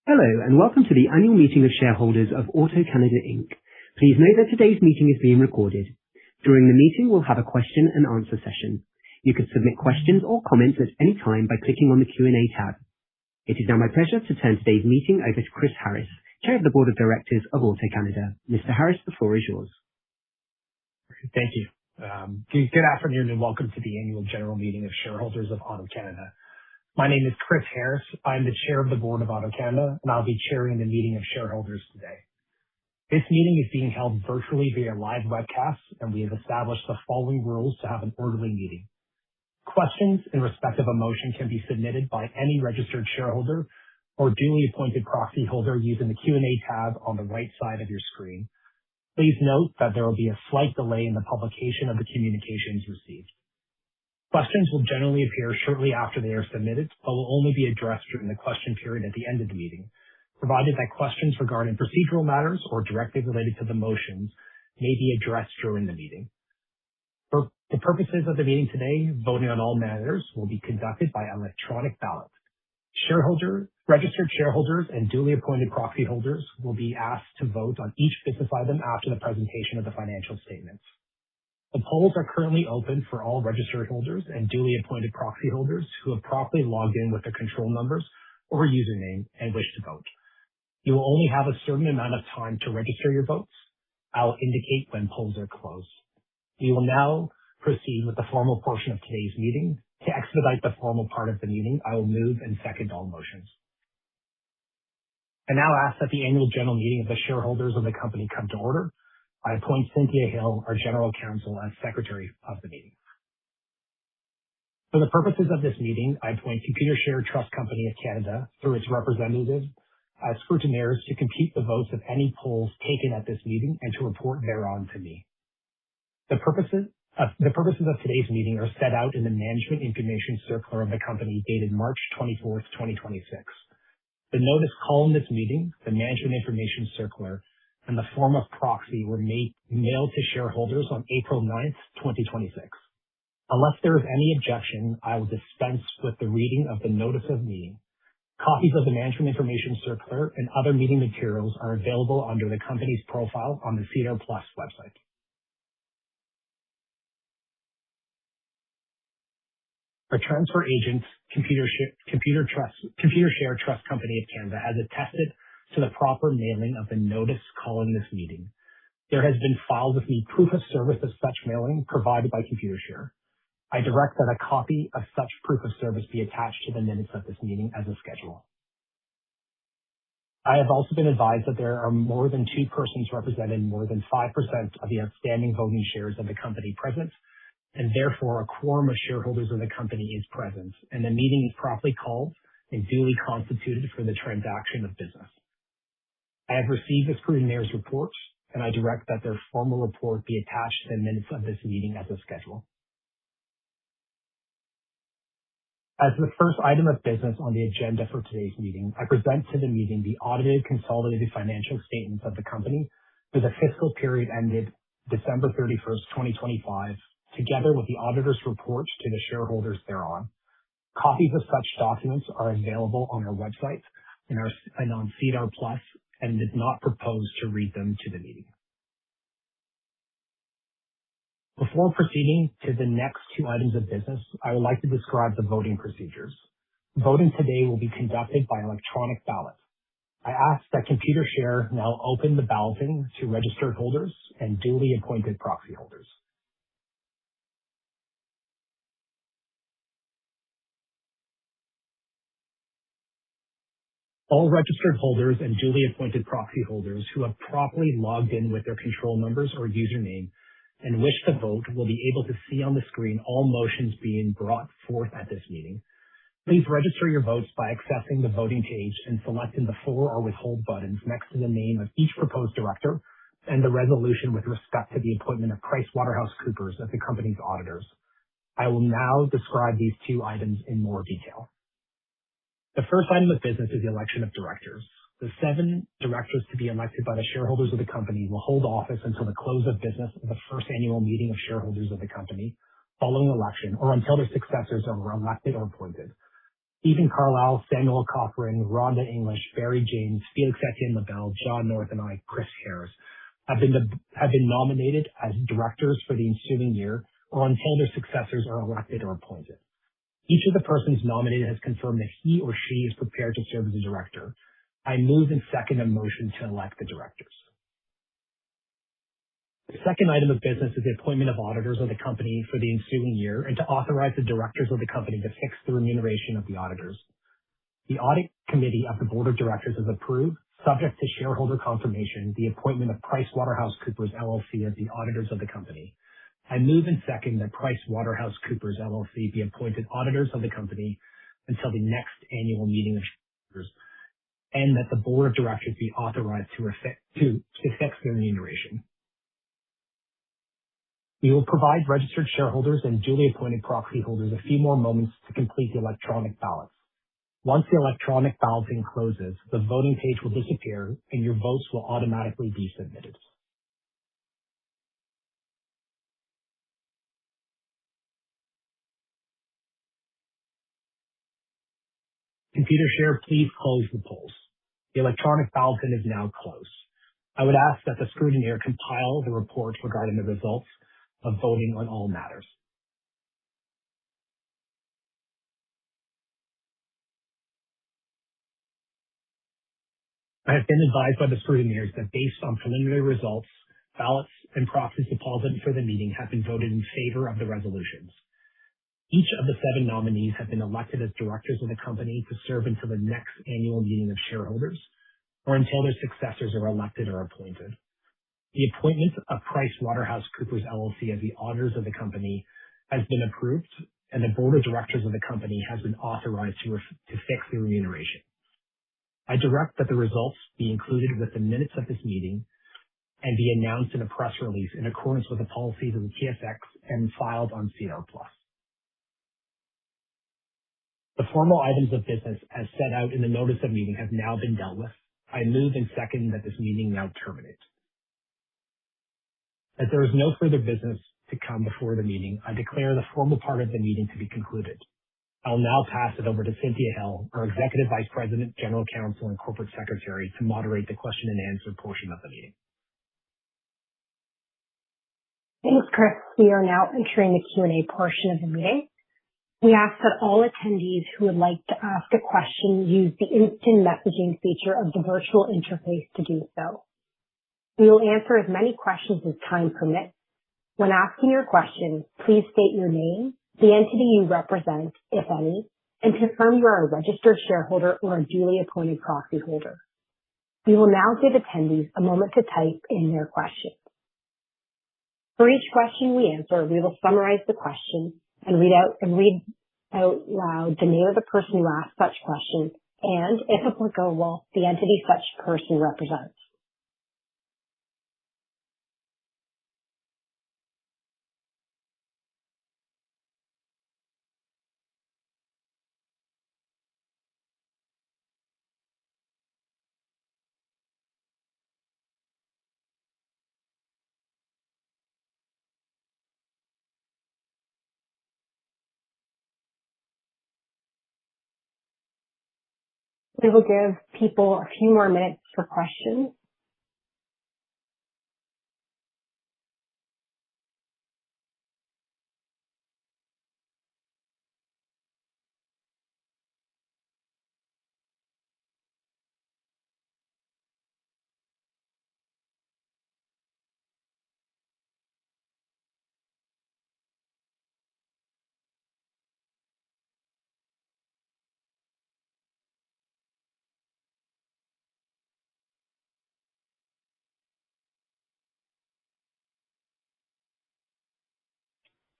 Hello, and welcome to the annual meeting of shareholders of AutoCanada Inc. Please note that today's meeting is being recorded. During the meeting, we'll have a question and answer session. You can submit questions or comments at any time by clicking on the Q&A tab. It is now my pleasure to turn today's meeting over to Chris Harris, Chair of the Board of Directors of AutoCanada. Mr. Harris, the floor is yours. Thank you. Good afternoon and welcome to the annual general meeting of shareholders of AutoCanada. My name is Chris Harris. I'm the Chair of the Board of AutoCanada, and I'll be chairing the meeting of shareholders today. This meeting is being held virtually via live webcast, and we have established the following rules to have an orderly meeting. Questions in respect of a motion can be submitted by any registered shareholder or duly appointed proxy holder using the Q&A tab on the right side of your screen. Please note that there will be a slight delay in the publication of the communications received. Questions will generally appear shortly after they are submitted, but will only be addressed during the question period at the end of the meeting, provided that questions regarding procedural matters or directly related to the motions may be addressed during the meeting. For the purposes of the meeting today, voting on all matters will be conducted by electronic ballot. Registered shareholders and duly appointed proxy holders will be asked to vote on each business item after the presentation of the financial statements. The polls are currently open for all registered holders and duly appointed proxy holders who have properly logged in with their control numbers or username and wish to vote. You will only have a certain amount of time to register your votes. I will indicate when polls are closed. We will now proceed with the formal portion of today's meeting. To expedite the formal part of the meeting, I will move and second all motions. I now ask that the annual general meeting of the shareholders of the company come to order. I appoint Cynthia Hill, our General Counsel, as Secretary of the meeting. For the purposes of this meeting, I appoint Computershare Trust Company of Canada through its representatives as scrutineers to compute the votes of any polls taken at this meeting and to report thereon to me. The purposes of today's meeting are set out in the Management Information Circular of the company dated March 24th, 2026. The notice calling this meeting, the Management Information Circular, and the form of proxy were mailed to shareholders on April 9th, 2026. Unless there is any objection, I will dispense with the reading of the notice of meeting. Copies of the Management Information Circular and other meeting materials are available under the company's profile on the SEDAR+ website. Our transfer agent, Computershare Trust Company of Canada, has attested to the proper mailing of the notice calling this meeting. There has been filed with me proof of service of such mailing provided by Computershare. I direct that a copy of such proof of service be attached to the minutes of this meeting as a schedule. I have also been advised that there are more than two persons representing more than 5% of the outstanding voting shares of the company present, and therefore a quorum of shareholders of the company is present, and the meeting is properly called and duly constituted for the transaction of business. I have received the scrutineer's report, and I direct that their formal report be attached to the minutes of this meeting as a schedule. As the first item of business on the agenda for today's meeting, I present to the meeting the audited consolidated financial statements of the company for the fiscal period ended December 31st, 2025, together with the auditor's report to the shareholders thereon. Copies of such documents are available on our website and on SEDAR+, and did not propose to read them to the meeting. Before proceeding to the next two items of business, I would like to describe the voting procedures. Voting today will be conducted by electronic ballot. I ask that Computershare now open the balloting to registered holders and duly appointed proxy holders. All registered holders and duly appointed proxy holders who have properly logged in with their control numbers or username and wish to vote will be able to see on the screen all motions being brought forth at this meeting. Please register your votes by accessing the voting page and selecting the for or withhold buttons next to the name of each proposed director and the resolution with respect to the appointment of PricewaterhouseCoopers as the company's auditors. I will now describe these two items in more detail. The first item of business is the election of directors. The 7 directors to be elected by the shareholders of the company will hold office until the close of business of the first annual meeting of shareholders of the company following election or until their successors are elected or appointed. Stephen Carlisle, Samuel Cochran, Rhonda English, Barry James, Felix Etienne LaBelle, John North, and I, Chris Harris, have been nominated as directors for the ensuing year or until their successors are elected or appointed. Each of the persons nominated has confirmed that he or she is prepared to serve as a director. I move and second a motion to elect the directors. The second item of business is the appointment of auditors of the company for the ensuing year and to authorize the directors of the company to fix the remuneration of the auditors. The audit committee of the board of directors has approved, subject to shareholder confirmation, the appointment of PricewaterhouseCoopers LLC as the auditors of the company. I move and second that PricewaterhouseCoopers LLC be appointed auditors of the company until the next annual meeting of shareholders, and that the board of directors be authorized to fix their remuneration. We will provide registered shareholders and duly appointed proxy holders a few more moments to complete the electronic ballots. Once the electronic balloting closes, the voting page will disappear and your votes will automatically be submitted. Computershare, please close the polls. The electronic balloting is now closed. I would ask that the scrutineer compile the report regarding the results of voting on all matters. I have been advised by the scrutineers that based on preliminary results, ballots and proxies deposited for the meeting have been voted in favor of the resolutions. Each of the 7 nominees have been elected as directors of the company to serve until the next annual meeting of shareholders or until their successors are elected or appointed. The appointment of PricewaterhouseCoopers LLC as the auditors of the company has been approved, and the board of directors of the company has been authorized to fix the remuneration. I direct that the results be included with the minutes of this meeting and be announced in a press release in accordance with the policies of the TSX and filed on SEDAR+. The formal items of business as set out in the notice of meeting have now been dealt with. I move and second that this meeting now terminate. As there is no further business to come before the meeting, I declare the formal part of the meeting to be concluded. I will now pass it over to Cynthia Hill, our Executive Vice President, General Counsel, and Corporate Secretary, to moderate the question and answer portion of the meeting. Thanks, Chris. We are now entering the Q&A portion of the meeting. We ask that all attendees who would like to ask a question use the instant messaging feature of the virtual interface to do so. We will answer as many questions as time permits. When asking your question, please state your name, the entity you represent, if any, and confirm you are a registered shareholder or a duly appointed proxy holder. We will now give attendees a moment to type in their question. For each question we answer, we will summarize the question and read out loud the name of the person who asked such question and, if applicable, the entity such person represents. We will give people a few more minutes for questions.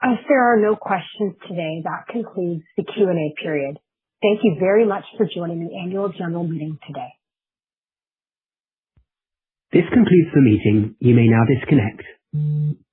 As there are no questions today, that concludes the Q&A period. Thank you very much for joining the annual general meeting today. This concludes the meeting. You may now disconnect.